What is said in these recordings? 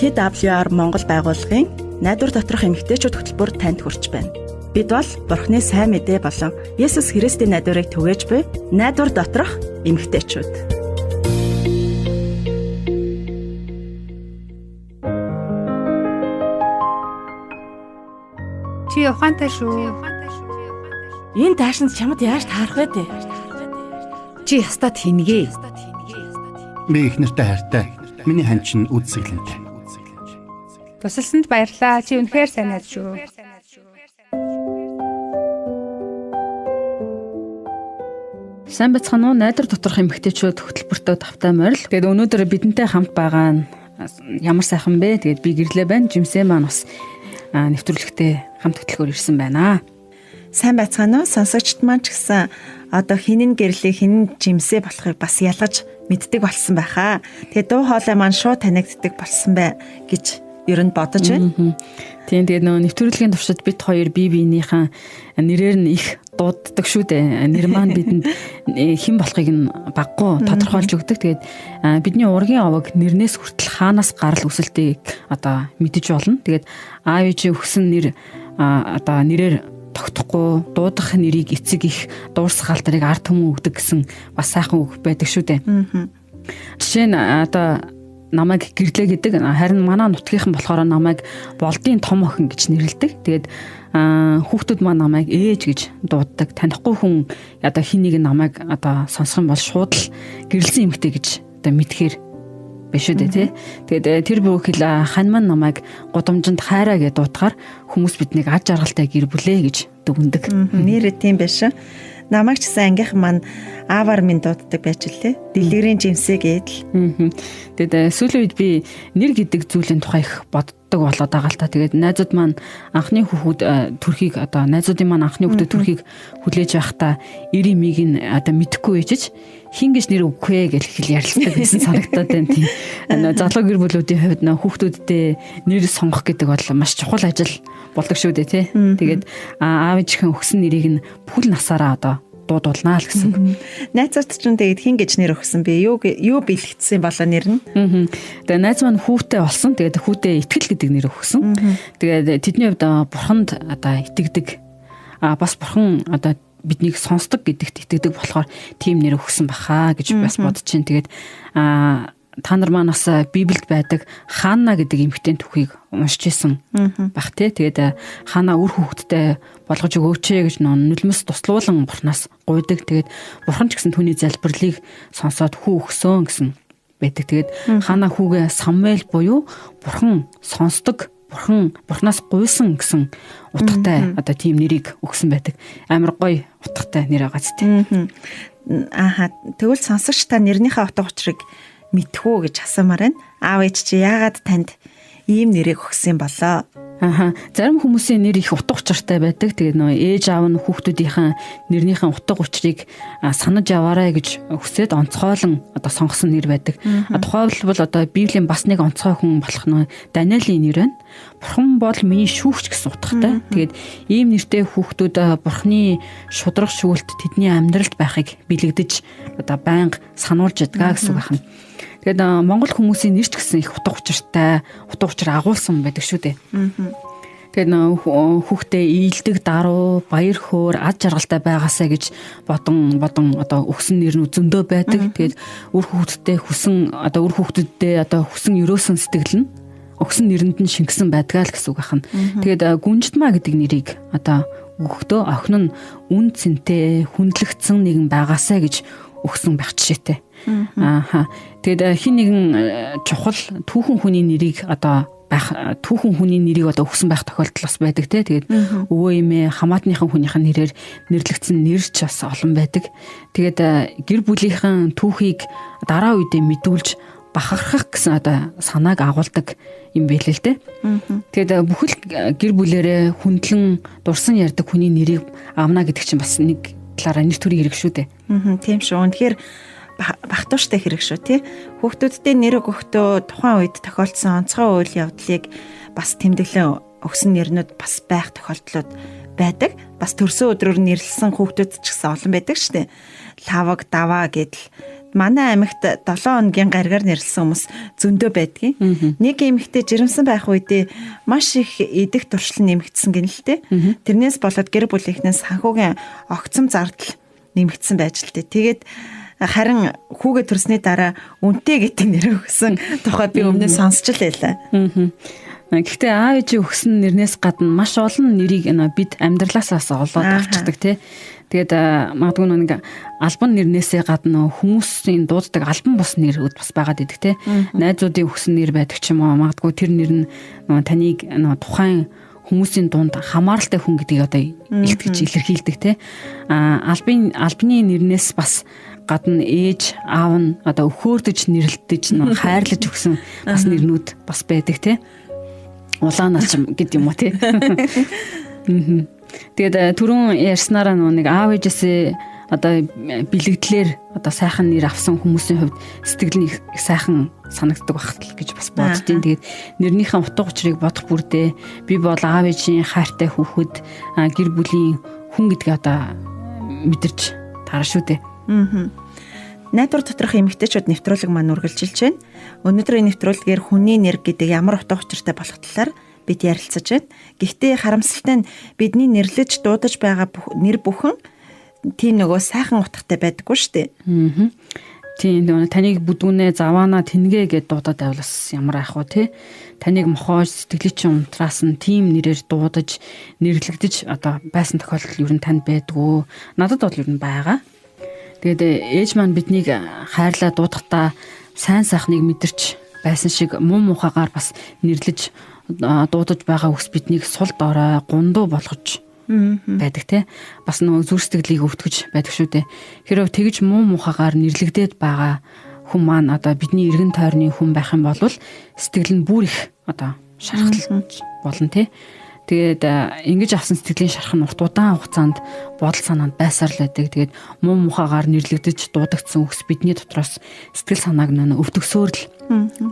TWR Монгол байгууллагын найдвар доторх эмэгтэйчүүд хөтөлбөр танд хүрч байна. Бид бол Бурхны сайн мэдээ болон Есүс Христийн найдварыг түгээж буй найдвар доторх эмэгтэйчүүд. Чи ухаантай шүү. Энэ таашин чамд яаж таарах вэ дээ? Чи ястад хингээ. Би их нэртэй хайртай. Миний хан чинь үдсэглэнтэй. Тусалсанд баярлаа. Чи үнэхээр сайн найз шүү. Сайн бацхан уу, найдар доторх эмэгтэйчүүд хөтөлбөртөө тавтай морил. Тэгээд өнөөдөр бидэнтэй хамт байгаа нь ямар сайхан бэ? Тэгээд би гэрлээ байна. Жимсээ маань бас нэвтрүүлэгтээ хамт хөтлөхөөр ирсэн байна. Сайн байцгаана уу? Сонсогчд маань ч гэсэн одоо хинэн гэрлээ, хинэн жимсээ болохыг бас ялгаж мэддэг болсон байхаа. Тэгээд дуу хоолой маань шууд танигддаг болсон бай гэж ер нь бодож байна. Тийм, тэгээд нөгөө нэвтрүүлгийн туршид бид хоёр бие биенийхэн нэрээр нь их дууддаг шүү дээ. Нэр маань бидэнд хэн болохыг нь баггүй тодорхойлж өгдөг. Тэгээд бидний ургийн овог нэрнээс хүртэл хаанаас гарал үүсэлтийг одоо мэдэж болно. Тэгээд аав ээжийн өгсөн нэр одоо нэрээр тогтохгүй дуудах нэрийг эцэг их дуурсах алдарыг ард түмэн өгдөг гэсэн бас сайхан үг байдаг шүү дээ. Жишээ нь одоо намайг гэрлээ гэдэг. Харин манай нутгийнхан болохоор намайг болдын том охин гэж нэрлэдэг. Тэгээд хүүхдүүд маань намайг ээж гэж дууддаг. Танихгүй хүн одоо хин нэг намайг одоо сонсох юм бол шууд л гэрлсэн эмэгтэй гэж одоо мэдхээр биш үү тий. Тэгээд тэр бүхэл хань маань намайг гудамжинд хайраа гэж дуудахаар хүмүүс биднийг аж аргалтай гэр бүлээ гэж дүгнэдэг. Нэрээ тийм биш. Намайг ч гэсэн ангийнхан маань аавар минь дууддаг байж лээ. Дэлгэрийн жимсээ гэдэл. Тэгээд сүүлийн үед би нэр гэдэг зүйлийн тухай их боддог болоод байгаа л та. Тэгээд найзууд маань анхны хүүхэд төрхийг одоо найзуудын маань анхны хүүхэд төрхийг хүлээж байхдаа эр имийг нь одоо мэдэхгүй ээжж хин гэж нэр өгөх вэ гэж хэл ярилцдаг гэсэн санагдаад байна тийм. Залуу гэр бүлүүдийн хувьд хүүхдүүддээ нэр сонгох гэдэг бол маш чухал ажил болдог шүү дээ тий. Тэгээд аав ээжийнхэн өгсөн нэрийг нь бүхэл насаараа одоо дуудуулнаа л гэсэн. Найзууд ч тэгээд хин гэж нэр өгсөн бэ? Юу бэлэгдсэн болоо нэр нь? Тэгээд найз маань хүүтэй болсон. Тэгээд хүүтэй итгэл гэдэг нэр өгсөн. Тэгээд тэдний хувьд бурханд одоо итгэдэг. Бас бурхан одоо биднийг сонсдог гэдэгт итгэдэг болохоор тийм нэр өгсөн баха гэж бас бодож чинь. Тэгээд та нар маань бас Библиэд байдаг Ханна гэдэг эмэгтэй түүхийг уншиж исэн бах тий. Тэгээд Ханна үр хүүхэдтэй болгож өгөөч гэж нулимс туслуулан бурхнаас гуйдаг. Тэгээд бурхан ч гэсэн түүний залбирлыг сонсоод хүү өгсөн гэсэн байдаг. Тэгээд Ханна хүүгээ Самуэль буюу бурхан сонсдог, бурхнаас гуйсан гэсэн утгатай одоо тийм нэрийг өгсөн байдаг. Амар гоё утгатай нэр агац тий. Тэгвэл сонсогч та нэрнийхээ утга учирыг мэдхүү гэж асуумаар байна. Аав ээж чи яагаад танд ийм нэрийг өгсөн болоо? Зарим хүмүүсийн нэр их утга учиртай байдаг. Тэгээд нөө ээж аав нь хүүхдүүдийн нэрнийхэн утга учирыг санаж яваарай гэж хүсээд онцгойлон одоо сонгосон нэр байдаг. Тухайлбал одоо Библийн бас нэг онцгой хүн болох нөө Даниэлийн нэр байна. Бурхан бол миний шүүгч гэсэн утгатай. Тэгээд ийм нэртэй хүүхдүүд Бурханы шудраг шүлт тэдний амьдралд байхыг бэлэгдэж одоо байнга сануулж ядгаа гэсэн үг байна. Тэгээд монгол хүмүүсийн нэр ч гэсэн их утга учиртай, утга учир агуулсан байдаг шүү дээ. Тэгээд хүүхдээ ийдэг даруу, баяр хөөр, ад жаргалтай байгаасаа гэж бодон одоо өгсөн нэр нь зөндөө байдаг. Тэгээд үр хүүхдүүддээ одоо хүсэн өрөөсөн сэтгэл нь өгсөн нэрэнд нь шингэсэн байдгаа л гэсэн үг байна. Тэгээд гүнжтмаа гэдэг нэрийг одоо өгөхдөө охин нь үн цэнтэй, хүндлэгдсэн нэгэн байгаасаа гэж өгсөн байх жишээтэй. Тэгээд хин нэгэн чухал түүхэн хүний нэрийг одоо өгсөн байх тохиолдол бас байдаг тий. Тэгээд өвөө эмээ хамаатныхан хүнийхэн нэрээр нэрлэгдсэн нэр ч бас олон байдаг. Тэгээд гэр бүлийнхэн түүхийг дараа үедээ мэдүүлж бахархах гэсэн одоо санааг агуулдаг юм байлээ л дээ. Тэгээд бүхэл гэр бүлэрээ хүндлэн дурсан ярьдаг хүний нэрийг авна гэдэг чинь бас нэг талаараа нэр төрийн хэрэг шүү дээ. Тийм шүү. Үнэхээр багтууштай хэрэг шүү тий. Хүүхдүүдтэй нэр өгөхдөө тухайн үед тохиолдсон онцгой үйл явдлыг бас тэмдэглэн өгсөн нэрнүүд бас байх тохиолдлууд байдаг. Бас төрсөн өдрөөр нэрлсэн хүүхдүүд ч гэсэн олон байдаг шүү дээ. Лаваг, даваа гэдэл манай аймагт 7 хоногийн гаригаар нэрлсэн хүмүүс зөндөө байдгийг. Нэг эмэгтэй жирэмсэн байх үедээ маш их идэх туршлан нэмэгдсэн гэнэлтэй. Тэрнээс болоод гэр бүлийнхнээс санхүүгийн огцом зардал нэмэгдсэн байж л тээ. Тэгээд харин хүүгээ төрсний дараа үнтэй гэдэг нэр өгсөн тухай би өмнө сонсч л байлаа. Гэхдээ аав ээжийн өгсөн нэрнээс гадна маш олон нэрийг бид амьдралаасаас олоод авчирдаг тий. Тэгээд магадгүй нэг албан нэрнээсээ гадна хүмүүсийн дууддаг албан бус нэрүүд бас байгаад идэг тий. Найзуудын өгсөн нэр байдаг ч юм уу. Магадгүй тэр нэр нь таныг тухайн хүмүүсийн дунд хамааралтай хүн гэдгийг одоо илтгэж илэрхийлдэг тий. Албаны нэрнээс бас гадна ээж аав нь одоо өхөөрдөж нэрлэлдэж хайрлаж өгсөн бас нэрнүүд бас байдаг тий. Улаанаас гэдэг юм уу тий. Тэгээд түрүүн ярьснараа нэг аав ээжээсээ одоо бэлэгдлэр одоо сайхан нэр авсан хүмүүсийн хувьд сэтгэл нь их сайхан санагддаг багт гэж бас боддیں۔ Тэгээд нэрнийхээ утга учирыг бодох бүрдээ би бол аав ээжийн хайртай хүүхэд гэр бүлийн хүн гэдгийг одоо мэдэрч таарна шүү дээ. Найдвар доторх эмэгтэйчүүд нэвтрүүлэг маань үргэлжилж байна. Өнөөдрийн нэвтрүүлгээр хүний нэр гэдэг ямар утга учиртай болох талаар бид ярилцаж байна. Гэхдээ харамсалтай нь бидний нэрлэж дуудаж байгаа нэр бүхэн тийм нөгөө сайхан утгатай байдаггүй шүү дээ. Тийм таныг бүдүүнээ заваана тэнгээ гэд дуудаад байвал бас ямар ах вэ те. Таныг мохоож сэтгэлийн чинь унтраас нь тийм нэрээр дуудаж нэрлэгдэж одоо байсан тохиолдол ер нь танд байдгүй. Надад бол ер нь байгаа. Тэгээд ээж маань биднийг хайрлаа дуудахдаа сайн сайхныг мэдэрч байсан шиг муу мухагаар бас нэрлэж дуудаж байгаа үс биднийг сул дорой гундуу болгож байдаг те. Бас нөгөө зүрх сэтгэлийг өвтгөж байдаг шүү дээ. Хэрвээ тэгж муу мухагаар нэрлэгдээд байгаа хүн маань одоо бидний эргэн тойрны хүн байх юм бол сэтгэл нь бүр их одоо шархалж болно те. Тэгээд ингэж авсан сэтгэлийн шарх нь урт удаан хугацаанд бодол санаанд байсаар л байдаг. Тэгээд муу мухагаар нэрлэгдэж дуудагдсан үгс бидний дотроос сэтгэл санааг өвтгсөөр л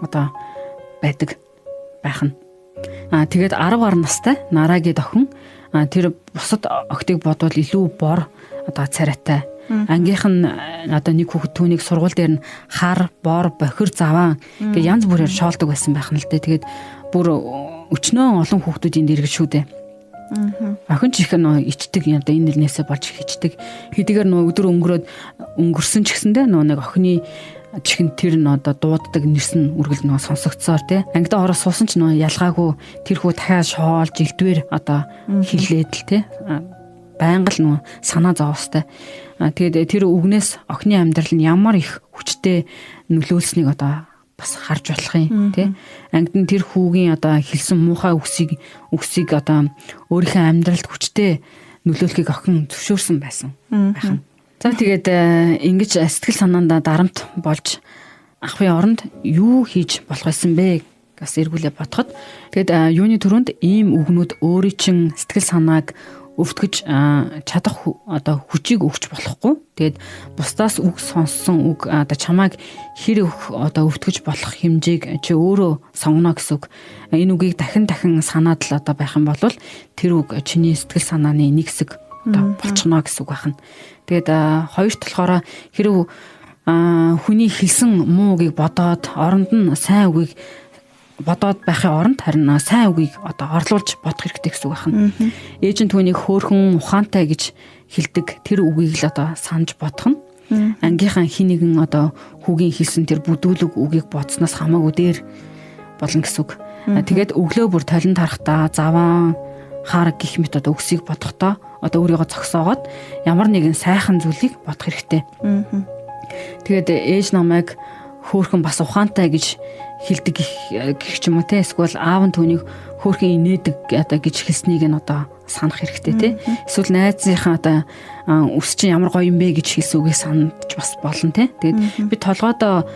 одоо байдаг байх нь. Тэгээд 10 гаруй настай Нарагийн охин тэр бусад охтыг бодвол илүү бор одоо царайтай. Ангийнх нь одоо нэг хүүхэд түүнийг сургууль дээр нь хар, бор, бохир, заваан гэх янз бүрээр шоолдог байсан байх нь л дээ. Тэгээд бүр өчнөө олон хүүхдүүдийн дэргэл шүү дээ. Охин ч их ичдэг одоо энэ нэрнээсээ болж хичдэг. Хэдийгээр өдөр өнгөрсөн ч гэсэндээ нэг охины чихэн тэр нь одоо дууддаг нэрс нь үргэлж сонсогдсоор тий. Ангидаа ороо суусан ч ялгаагүй тэр хүү дахиад шоолж илдвэр одоо хилээд л тий. Байнга л санаа зовоостой. Тэгээд тэр үгнээс охины амьдрал нь ямар их хүчтэй нөлөөлснийг одоо бас харж болох юм тий. Ангид нь тэр хүүгийн одоо хэлсэн муухай үгсийг одоо өөрийнхөө амьдралд хүчтэй нөлөөлөхийг охин зөвшөөрсөн байсан байх нь. За тэгээд ингэж сэтгэл санаандаа дарамт болж ахын оронд юу хийж болох байсан бэ бас эргүүлээ бодоход тэгээд юуны төрөнд ийм үгнүүд өөрийн чин сэтгэл санааг өвтгөж чадах одоо хүчийг өгч болохгүй. Тэгээд бусдаас үг сонссон үг одоо чамайг хэр одоо өвтгөж болох хэмжээг чи өөрөө сонгоно гэсэн үг. Энэ үгийг дахин санаад л одоо байх юм бол тэр үг чиний сэтгэл санааны нэг хэсэг одоо болчихно гэсэн үг байна. Тэгээд хоёрт болохоор хэрэг хүний хэлсэн муу үгийг бодоод оронд нь сайн үгийг бодоод байхын оронд харин сайн үгийг одоо орлуулж бодох хэрэгтэй гэсэн үг байна. Ээж нь түүнийг хөөхөн ухаантай гэж хэлдэг тэр үгийг л одоо санаж бодох нь ангийнхан хин нэгэн одоо хүүгийн хэлсэн тэр бүдүүлэг үгийг бодсноос хамаагүй дээр болно гэсэн үг. Тэгээд өглөө бүр толин тарахтаа заваан хар гих мэт одоо үгсийг бодохдоо одоо өөрийгөө зогсоогоод ямар нэгэн сайхан зүйлийг бодох хэрэгтэй. Тэгээд ээж намайг хөөхөн бас ухаантай гэж хэлдэг гэх ч юм уу те эсвэл аав нь түүнийг хөөхөн инээдэг одоо гэж хэлснийг нь одоо санах хэрэгтэй те. Эсвэл найзынхаа одоо үс чинь ямар гоё юм бэ гэж хэлсэн үгийг санаж бас болно те. Тэгээд би толгойдоо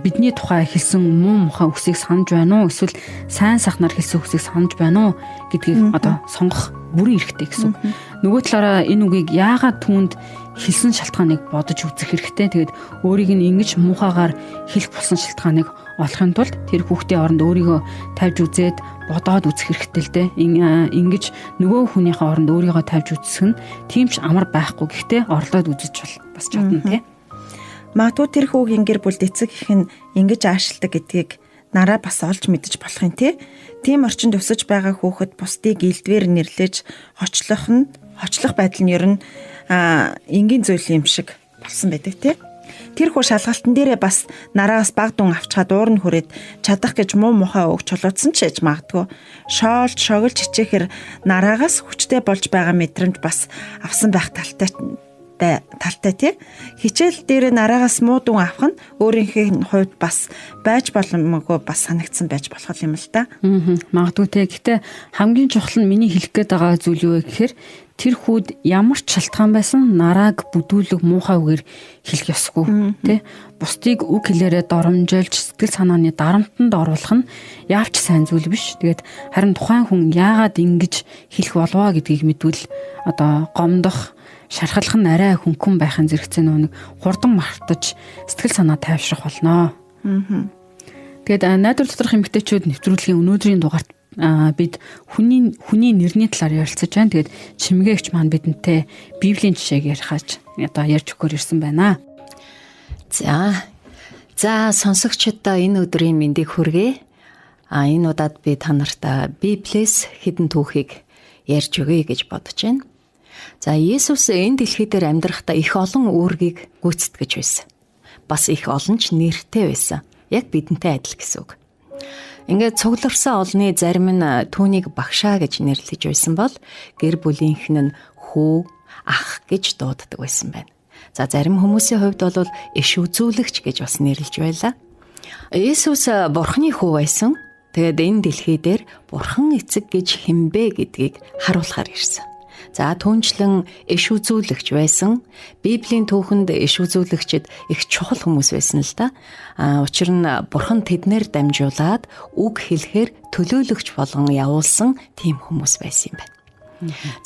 бидний тухай хэлсэн муу мухай үсийг санаж байна уу эсвэл сайн сайхнаар хэлсэн үсийг санаж байна уу гэдгийг одоо сонгох бүрэн хэрэгтэй гэсэн үг. Нөгөө талаараа энэ үгийг яагаад түүнд хэлсэн шалтгааныг бодож үзэх хэрэгтэй. Тэгээд өөрийг нь ингэж муухайгаар хэлэх болсон шалтгааныг олохын тулд тэр хүүхдийн оронд өөрийгөө тавьж үзээд бодоод үзэх хэрэгтэй л дээ. Ингэж нөгөө хүнийхээ оронд өөрийгөө тавьж үзэх нь тийм ч амар байхгүй. Гэхдээ орлоод үзэж бол бас чадна тий. Магадгүй тэр хүүгийн гэр бүлд эцэг их нь ингэж аашилдаг гэдгийг нараа бас олж мэдэж болох юм тий. Тийм орчинд өсөж байгаа хүүхэд бусдыг илдвэр нэрлэж хочлох байдал нь ер нь энгийн зүйл юм шиг болсон байдаг тий. Тэр хүү шалгалтын дээрээ бас нараагаас баг дүн авчгаад уур нь хүрээд чадах гэж муу мухаа өгч чулуудсан ч яж магадгүй. Шоолж шоглож хичээхэр нараагаас хүчтэй болж байгаа мэдрэмж бас авсан байх талтай тий. Хичээл дээр нараагаас муу дүн авах нь өөрийнхөө хувьд бас байж боломгүй бас санагдсан байж болох юм л да. Магадгүй тий. Гэтэ хамгийн чухал нь миний хэлэх гээд байгаа зүйл юу вэ гэхээр тэр хүүд ямар ч шалтгаан байсан нарааг бүдүүлэг муухай үгээр хэлэх ёсгүй тий. Бусдыг үг хэлээрээ доромжилж сэтгэл санааны дарамтанд оруулах нь яавч сайн зүйл биш. Тэгээд харин тухайн хүн яагаад ингэж хэлэх болов гэдгийг мэдвэл одоо гомдох шархалх нь арай хөнгөн байхын зэрэгцээ нэг хурдан мартаж сэтгэл санаа тайвшрах болно. Тэгээд найдвар доторх эмэгтэйчүүд нэвтрүүлгийн өнөөдрийн дугаарт бид хүний нэрний талаар ярилцаж байна. Тэгээд чимгээгч маань бидэнтэй Библийн жишээг ярьж өгөхөөр ирсэн байна. За сонсогчдоо энэ өдрийн мэндийг хүргэе. Энэ удаад би та нарт Библиэс хэдэн түүхийг ярьж өгье гэж бодож байна. За Есүс энэ дэлхий дээр амьдрахдаа их олон үүргийг гүйцэтгэж байсан. Бас их олон ч нэртэй байсан. Яг бидэнтэй адил гэсэн үг. Ингээд цугларсан олны зарим нь түүнийг багшаа гэж нэрлэж байсан бол гэр бүлийнхэн нь хүү, ах гэж дууддаг байсан байна. За зарим хүмүүсийн хувьд бол иш үзүүлэгч гэж бас нэрлэж байлаа. Есүс Бурхны хүү байсан. Тэгээд энэ дэлхий дээр Бурхан эцэг гэж хэмбэ гэдгийг харуулахар ирсэн. За түүнчлэн иш үзүүлэгч байсан. Библийн түүхэнд иш үзүүлэгчид их чухал хүмүүс байсан л да. Учир нь Бурхан тэднэр дамжуулаад үг хэлэхээр төлөөлөгч болгон явуулсан тийм хүмүүс байсан юм байна.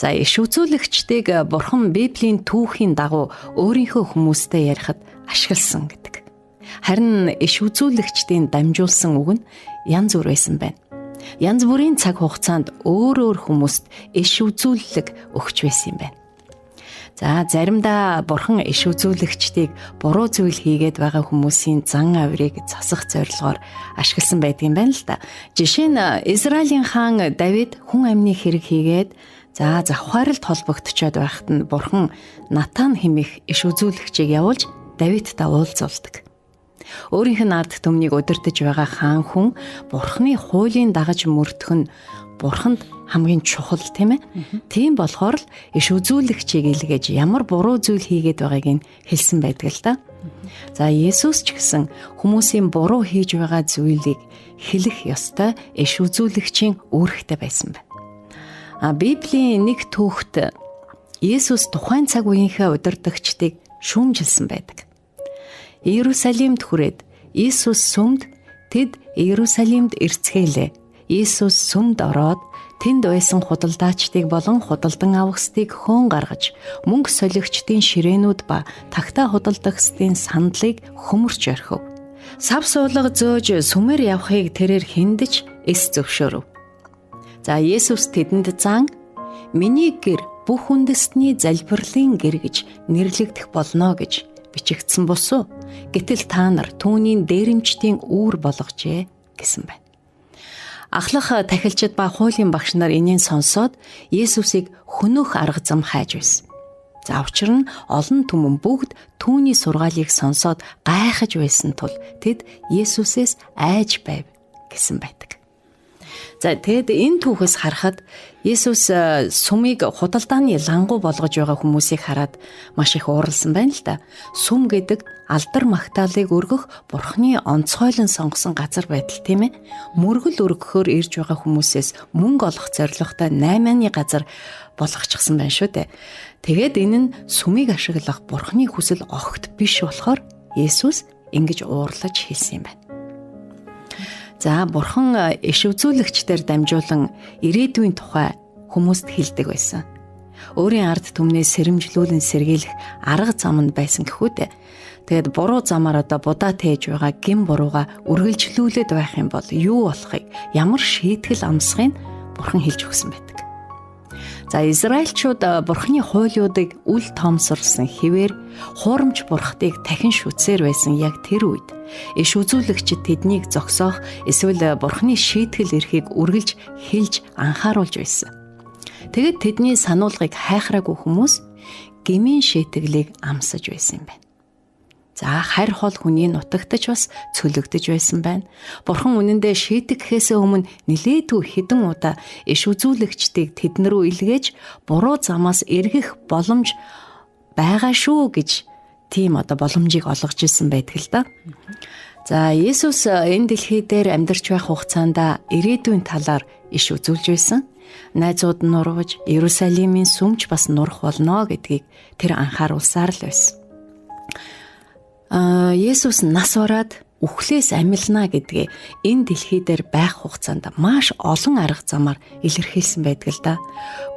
За иш үзүүлэгчдийг Бурхан Библийн түүхийн дагуу өөрийнхөө хүмүүстэй ярихад ашигласан гэдэг. Харин иш үзүүлэгчдийн дамжуулсан үг нь янз бүр байсан байна. Янз бүрийн цаг хугацаанд өөр хүмүүст иш үзүүлэлэг өгч байсан юм байна. За заримдаа Бурхан иш үзүүлэгчдийг буруу зүйл хийгээд байгаа хүмүүсийн зан авирыг засах зорилгоор ашигласан байдгийн байна л да. Жишээ нь Израилийн хаан Давид хүн амны хэрэг хийгээд завхааралд холбогдчиход байхад нь Бурхан Натан хэмээх иш үзүүлэгчийг явуулж Давидтай уулзуулдаг. Өөрийнх нь ард түмнийг удирдах байгаа хаан хүн Бурханы хуулийн дагаж мөрдөх нь Бурханд хамгийн чухал тийм ээ. Тийм болохоор л иш үзүүлэгчийг илгээж ямар буруу зүйл хийгээд байгааг нь хэлсэн байдаг л да. За Есүс ч гэсэн хүмүүсийн буруу хийж байгаа зүйлийг хэлэх ёстой иш үзүүлэгчийн үүрэгтэй байсан байна. Библийн нэг түүхт Есүс тухайн цаг үеийнхээ удирдагчдыг шүүмжилсэн байдаг. Иерусалимд хүрээд Иесус сүмд тэд Иерусалимд ирцгээлээ. Иесус сүмд ороод тэнд байсан худалдаачдыг болон худалдан авахстыг хөөн гаргаж мөнгө солигчдын ширээнүүд ба тагтаа худалдагчдын сандлыг хөмөрч орхив. Сав суулга зөөж сүмээр явахыг тэрээр хиндэж эс зөвшөөрөв. За Иесус тэдэнд зан миний гэр бүх үндэстний залбирлын гэр гэж нэрлэгдэх болно гэж бичигдсэн босуу. Гэтэл та нар түүний дээрэмчдийн үүр болгожээ гэсэн байна. Ахлах тахилчид ба хуулийн багш нар энийг сонсоод Есүсийг хөнөөх арга зам хайж байсан. За учир нь олон түмэн бүгд түүний сургаалыг сонсоод гайхаж байсан тул тэд Есүсээс айж байв гэсэн байдаг. За тэгэд энэ түүхээс харахад Есүс сүмийг худалдааны лангуу болгож байгаа хүмүүсийг хараад маш их ууралсан байна л да. Сүм гэдэг алдар магтаалыг өргөх Бурхны онцгойлон сонгосон газар байдал тийм ээ. Мөргөл өргөхөөр ирж байгаа хүмүүсээс мөнгө олох зорилготой 8-ны газар болгочихсон байна шүү дээ. Тэгээд энэ нь сүмийг ашиглах Бурхны хүсэл огт биш болохоор Есүс ингэж уурлаж хэлсэн юм байна. За Бурхан иш үзүүлэгчдээр дамжуулан ирээдүйн тухай хүмүүст хэлдэг байсан. Өөрийн ард түмнээ сэрэмжлүүлэн сэргийлэх арга зам нь байсан гэхүүтэй. Тэгэд буруу замаар одоо будаа тээж байгаа гин бурууга үргэлжлүүлээд байх юм бол юу болохыг, ямар шийтгэл амсахыг Бурхан хэлж өгсөн байдаг. За Израильчууд Бурхны хуулиудыг үл тоомсорлсон хэвээр хуурамч бурхтыг дахин шүтсээр байсан яг тэр үед иш үзүүлэгчид тэднийг зогсоох эсвэл Бурхны шийтгэл эрхийг үргэлж хэлж анхааруулж байсан. Тэгэд тэдний сануулгыг хайхраагүй хүмүүс гмийн шийтгэлийг амсаж байсан юм байна. За харь хол хүний нутагтаж бас цөлөгдөж байсан байна. Бурхан үнэндээ шийтгэхээс өмнө нилээдгүй хэдэн удаа иш үзүүлэгчдийг тэднэрүү илгээж буруу замаас эргэх боломж байгаа шүү гэж тийм боломжийг олгож ирсэн байдаг л да. За Есүс энэ дэлхий дээр амьдарч байх хугацаанд ирээдүйн талаар иш үзүүлж байсан. Найзууд нь нурвж Иерусалимийн сүмж бас нурах болно гэдгийг тэр анхааруулсаар л байсан. Есүс нас бараад үхлээс амилна гэдгээ энэ дэлхий дээр байх хугацаанд маш олон арга замаар илэрхийлсэн байдаг л да.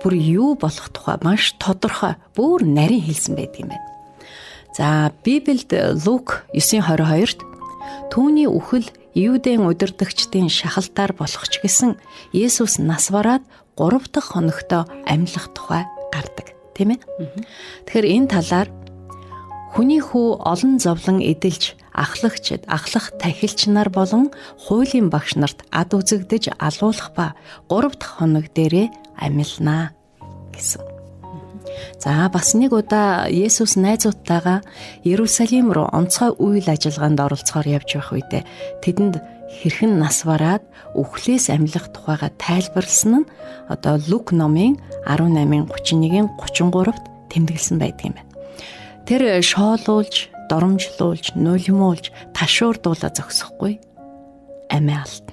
Бүр юу болох тухай маш тодорхой, бүр нарийн хэлсэн байдаг юм байна. За Библиэд Лук 9:22-т түүний үхэл Юудын удирдагчдын шахалтаар болох ч гэсэн Есүс нас бараад 3 дахь хоногтоо амьлах тухай гардаг, тийм ээ. Тэгэхээр энэ талаар хүний хүү олон зовлон эдэлж ахлагчид, ахлах тахилч нар болон хуулийн багш нарт ад үзэгдэж алуулах ба 3 дахь хоног дээрээ амилнаа гэсэн. За бас нэг удаа Есүс найзуудтайгаа Иерусалим руу онцгой үйл ажиллагаанд оролцохоор явж байх үедээ тэдэнд хэрхэн нас бараад үхлээс амилах тухайга тайлбарласан нь Лук номын 18:31-33-т тэмдэглэсэн байдаг юм байна. Тэр шоолуулж, доромжлуулж, нулимуулж, ташуурдуулаа зогсохгүй амиа алдна.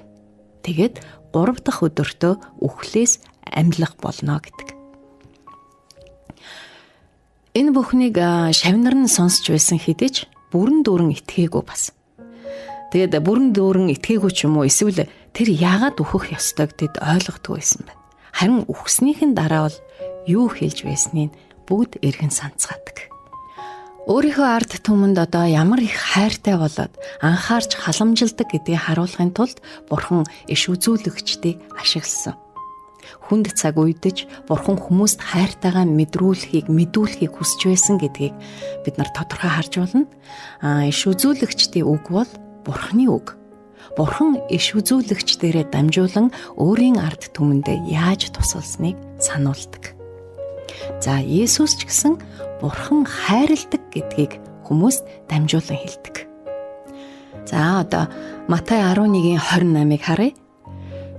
Тэгээд 3 дахь өдөртөө үхлээс амилах болно гэдэг. Энэ бүхнийг шавнар нь сонсч байсан хэдий ч бүрэн дүүрэн итгээгүй бас. Тэгээд бүрэн дүүрэн итгээгүй ч юм уу эсвэл тэр яагаад үхэх ёстойг тэд ойлгодгүй байсан байна. Харин үхснийхэн дараа бол юу хэлж байсныг бүгд эргэн санацгаадаг. Өөрийнхөө ард түмэнд ямар их хайртай болоод анхаарч халамжилдаг гэдгийг харуулахын тулд Бурхан иш үзүүлэгчдийг ашигласан. Хүнд цаг үедж Бурхан хүмүүст хайртайгаа мэдүүлэхийг хүсэж байсан гэдгийг бид нар тодорхой харж байна. Иш үзүүлэгчдийн үг бол Бурханы үг. Бурхан иш үзүүлэгчдээрээ дамжуулан өөрийн ард түмэндээ яаж тусалсныг сануулдаг. За Есүс ч гэсэн Бурхан хайрладаг гэдгийг хүмүүст дамжуулан хэлдэг. За Матай 11:28-ыг харъя.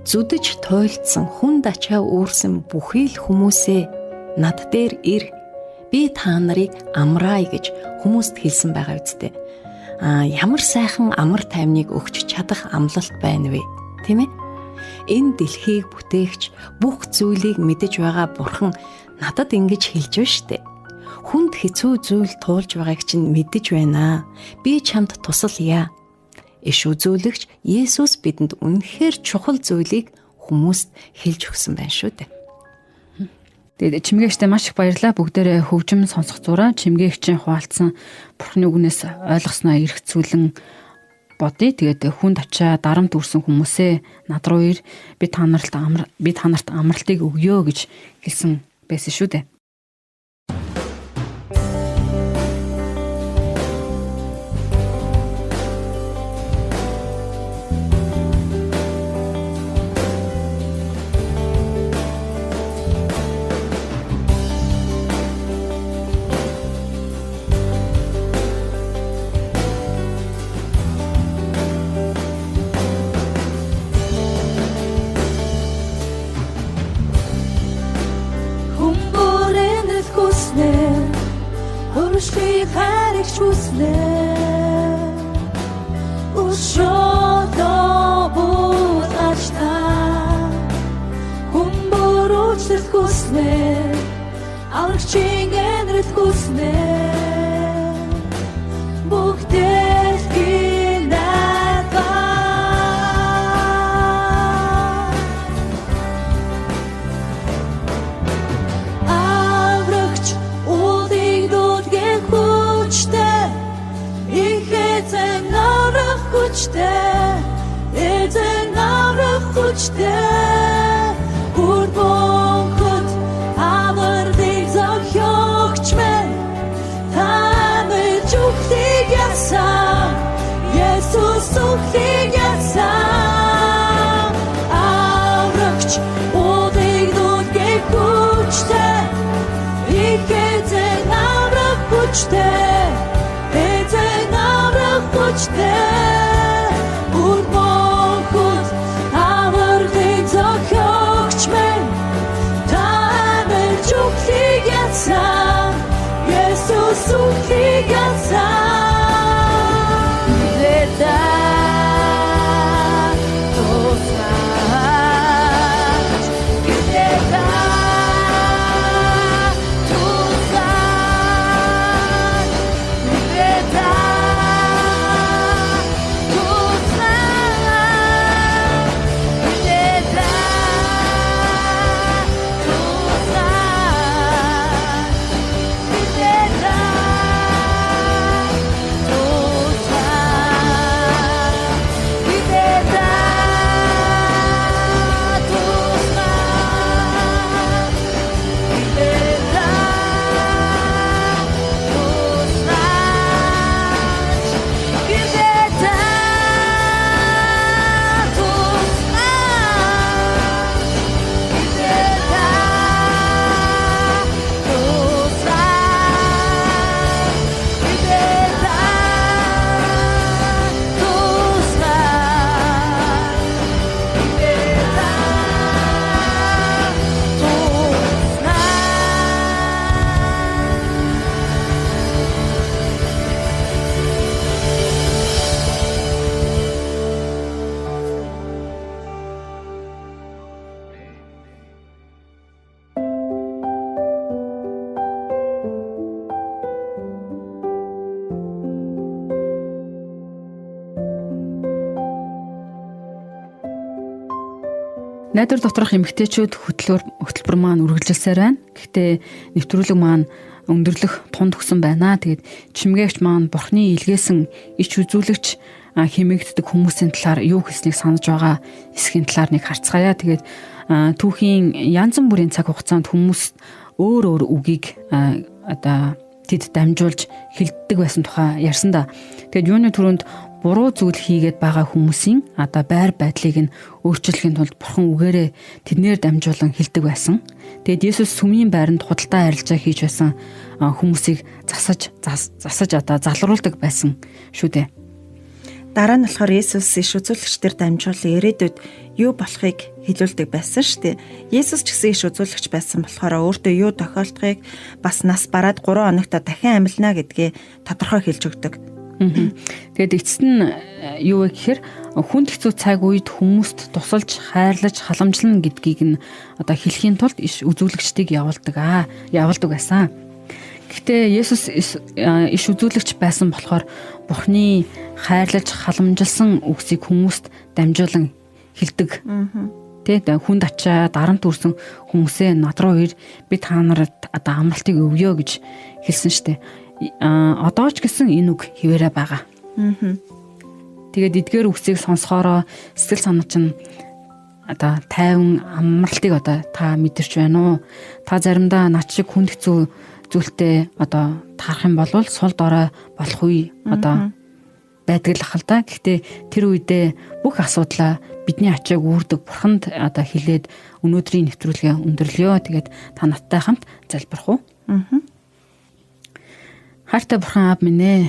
Зүдэж туйлдсан хүнд ачаа үүрсэн бүхий л хүмүүсээ над дээр ир. Би та нарыг амраая гэж хүмүүст хэлсэн байгаа үстэй. Ямар сайхан амар тайвныг өгч чадах амлалт байна вэ? Тийм ээ? Энэ дэлхийг бүтээгч бүх зүйлийг мэдэж байгаа Бурхан надад ингэж хэлж байна штэ. Хүнд хэцүү зүйл туулж байгааг чинь мэдэж байна. Би чамд тусалъя. Иш үзүүлэгч Есүс бидэнд үнэхээр чухал зүйлийг хүмүүст хэлж өгсөн байна шүү дээ. Тэгээд чимгээгчтэй маш их баярлалаа. Бүгдээрээ хөгжим сонсох зураа чимгээгчийн хуваалцсан Бурхны үгнээс ойлгосноо эргцүүлэн бодъё. Тэгээд хүнд ачаа дарамт үрсэн хүмүүсээ над руу ир. Би та нарт амралтыг өгье гэж хэлсэн байсан шүү дээ. Өршгийг харигч хүснэ Өшөөдөө буутаж та Хүмбөрөөчлөлт хүснэ Аврагчийн энэрт хүснэ Бүгдэлхийн найдаа Аврагч Эзэн аврах хүчтэй бүр бонхот зүхлийг ясан аврагч бодыг нүгэ хүчтэй ихэзэн авраг хүчтэй эзэн авраг хүчтэй бүр бохот аврагын зохиогч мэн таамэр зүхлийг ясан Есүс зүхлийг ясан Найдвар доторх эмэгтэйчүүд хөтөлбөр маань үргэлжилсээр байна. Гэхдээ нэвтрүүлэг маань өндөрлөх тунд өгсөн байна. Тэгээд чимгээгч маань Бурхны илгээсэн ич үзүүлэгч хэмээгддэг хүмүүсийн талаар юу хэлснийг санаж байгаа эсхийн талаар нэг харцгаая. Тэгээд түүхийн янз бүрийн цаг хугацаанд хүмүүс өөр үгийг тэд дамжуулж хэлдэг байсан тухай ярьсан да. Тэгээд юуны түрүүнд буруу зүйл хийгээд байгаа хүмүүсийн байр байдлыг нь өөрчлөхийн тулд Бурхан үгээрээ тэднэр дамжуулан хэлдэг байсан. Тэгээд Есүс сүмийн байранд худалдаа арилжаа хийж байсан хүмүүсийг засаж залруулдаг байсан шүү дээ. Дараа нь болохоор Есүс иш үзүүлэгчдэр дамжуулан ирээдүйд юу болохыг хэлүүлдэг байсан шүү дээ. Есүс ч гэсэн иш үзүүлэгч байсан болохоор өөртөө юу тохиолдохыг бас нас бараад 3 хоногт дахин амилна гэдгээ тодорхой хэлж өгдөг. Тэгээд эцэст нь юу вэ гэхээр хүнд хэцүү цаг үед хүмүүст тусалж, хайрлаж, халамжлана гэдгийг нь хэлхийн тулд иш үзүүлэгчдийг явуулдаг байсан. Гэхдээ Есүс иш үзүүлэгч байсан болохоор Бурхны хайрлаж, халамжилсан үгсийг хүмүүст дамжуулан хэлдэг. Тэгээд хүнд ачаа дарамт үрсэн хүмүүсээ над руу ир би та нарт амралтыг өгье гэж хэлсэн штэ. Одоо ч гэсэн энэ үг хിവэрэ байгаа. Тэгээд эдгээр үгсийг сонсохороо сэтгэл санаа чинь тайван амралтыг та мэдэрч байна уу? Та заримдаа над шиг хүнд хэцүү зүйлтэй таарах юм бол сул дорой болох үе байдаг л ахал та. Гэхдээ тэр үедээ бүх асуудлаа бидний ачааг үүрдэг Бурханд хэлээд өнөөдрийн нэвтрүүлгээ өндөрлөё. Тэгээд та надтай хамт залбирах уу? Хайртай Бурхан аав минь ээ,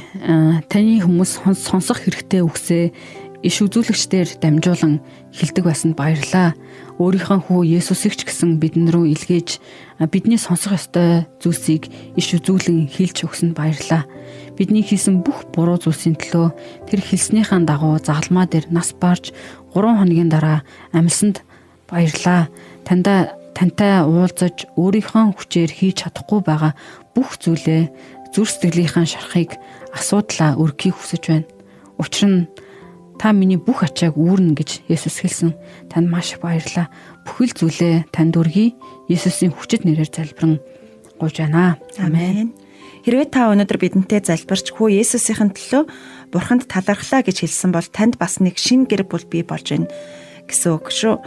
таны хүмүүс сонсох хэрэгтэй үгсээ иш үзүүлэгчдээр дамжуулан хэлдэг байсанд баярлалаа. Өөрийнхөө хүү Есүсийг ч гэсэн бидэн рүү илгээж бидний сонсох ёстой зүйлсийг иш үзүүлэн хэлж өгсөнд баярлалаа. Бидний хийсэн бүх буруу зүйлсийн төлөө тэр хэлснийхэн дагуу загалмаа дээр нас барж 3 хоногийн дараа амьсанд баярлалаа. Тантай уулзаж өөрийнхөө хүчээр хийж чадахгүй байгаа бүх зүйлээ зүр сэтгэлийнхаа шарахыг асуудлаа өргөхийг хүсэж байна. Учир нь та миний бүх ачааг үүрнэ гэж Есүс хэлсэн. Танд маш их баярлалаа. Бүхэл зүйлээ танд өргөе. Есүсийн хүчит нэрээр залбирэн гуйж байна. Амен. Хэрвээ та өнөөдөр бидэнтэй залбирч хүү Есүсийн төлөө Бурханд талархлаа гэж хэлсэн бол танд бас нэг шинэ гэр бүл бий болж байна гэсэн үг шүү.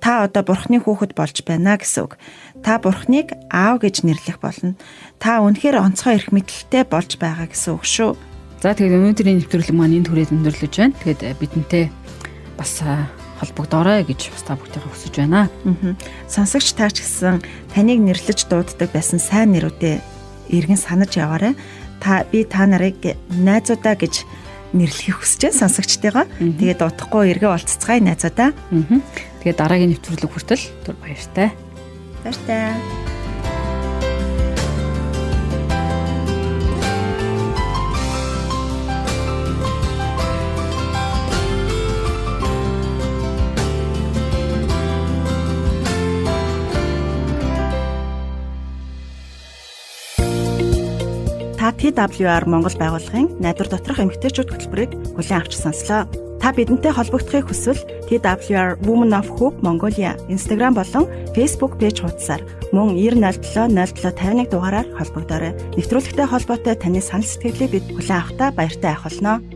Та одоо Бурхны хүүхэд болж байна гэсэн үг. Та Бурхныг аав гэж нэрлэх болно. Та үнэхээр онцгой эрх мэдэлтэй болж байгаа гэсэн үг шүү. За тэгээд өнөөдрийн нэвтрүүлэг маань энэ түрээд өндөрлөж байна. Тэгээд бидэнтэй бас холбогдоорой гэж бас та бүхтэйгээ хүсэж байна. Сонсогч таач гэсэн таныг нэрлэж дууддаг байсан сайн нэрүүдээ эргэн санаж яваарай. Та нарыг найзуудаа гэж нэрлэхийг хүсэж байна сонсогчтойгоо. Тэгээд дутахгүй эргээ олццгаая найзуудаа. Тэгээд дараагийн нэвтрүүлэг хүртэл түр баяртай. Баяртай. TWR Монгол байгууллагын найдвар доторх эмэгтэйчүүд хөтөлбөрийг хүлээн авч сонслоо. Та бидэнтэй холбогдохыг хүсвэл TWR Women of Hope Mongolia Instagram болон Facebook пэйж хуудасаар мөн 90700751 дугаараар холбогдоорой. Нэвтрүүлэгтэй холбоотой таны санал сэтгэлийг бид хүлээн авахдаа баяртай байх болно.